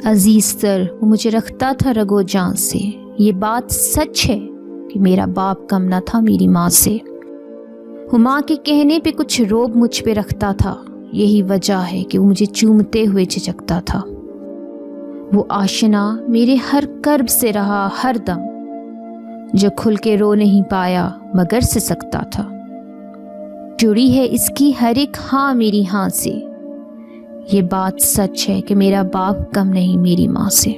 عزیز تر وہ مجھے رکھتا تھا رگو جان سے، یہ بات سچ ہے کہ میرا باپ کم نہ تھا میری ماں سے۔ وہ ماں کے کہنے پہ کچھ روب مجھ پہ رکھتا تھا، یہی وجہ ہے کہ وہ مجھے چومتے ہوئے چچکتا تھا۔ وہ آشنا میرے ہر کرب سے رہا ہر دم، جو کھل کے رو نہیں پایا مگر سسکتا تھا۔ جڑی ہے اس کی ہر ایک ہاں میری ہاں سے، یہ بات سچ ہے کہ میرا باپ کم نہیں میری ماں سے۔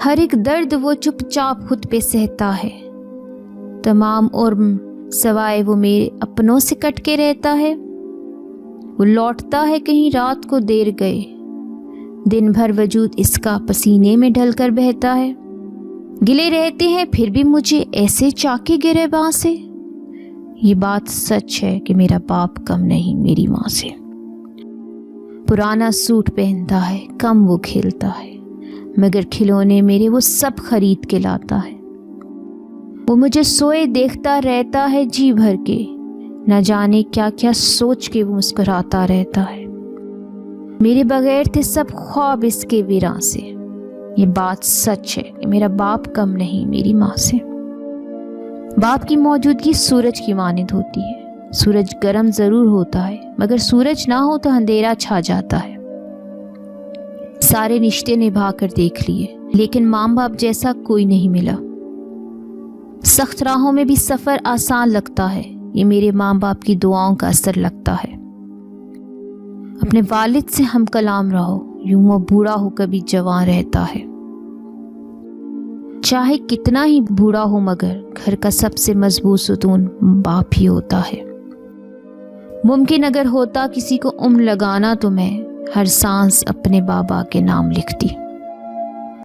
ہر ایک درد وہ چپ چاپ خود پہ سہتا ہے، تمام عمر سوائے وہ میرے اپنوں سے کٹ کے رہتا ہے۔ وہ لوٹتا ہے کہیں رات کو دیر گئے، دن بھر وجود اس کا پسینے میں ڈھل کر بہتا ہے۔ گلے رہتے ہیں پھر بھی مجھے ایسے چاکے گریباں سے، یہ بات سچ ہے کہ میرا باپ کم نہیں میری ماں سے۔ پرانا سوٹ پہنتا ہے، کم وہ کھیلتا ہے، مگر کھلونے میرے وہ سب خرید کے لاتا ہے۔ وہ مجھے سوئے دیکھتا رہتا ہے جی بھر کے، نہ جانے کیا کیا سوچ کے وہ مسکراتا رہتا ہے۔ میرے بغیر تھے سب خواب اس کے ویراں سے، یہ بات سچ ہے کہ میرا باپ کم نہیں میری ماں سے۔ باپ کی موجودگی سورج کی مانند ہوتی ہے، سورج گرم ضرور ہوتا ہے مگر سورج نہ ہو تو اندھیرا چھا جاتا ہے۔ سارے رشتے نبھا کر دیکھ لیے لیکن ماں باپ جیسا کوئی نہیں ملا۔ سخت راہوں میں بھی سفر آسان لگتا ہے، یہ میرے ماں باپ کی دعاؤں کا اثر لگتا ہے۔ اپنے والد سے ہم کلام رہو، یوں وہ بوڑھا ہو کبھی جوان رہتا ہے۔ چاہے کتنا ہی بوڑھا ہو مگر گھر کا سب سے مضبوط ستون باپ ہی ہوتا ہے۔ ممکن اگر ہوتا کسی کو عمر لگانا تو میں ہر سانس اپنے بابا کے نام لکھتی۔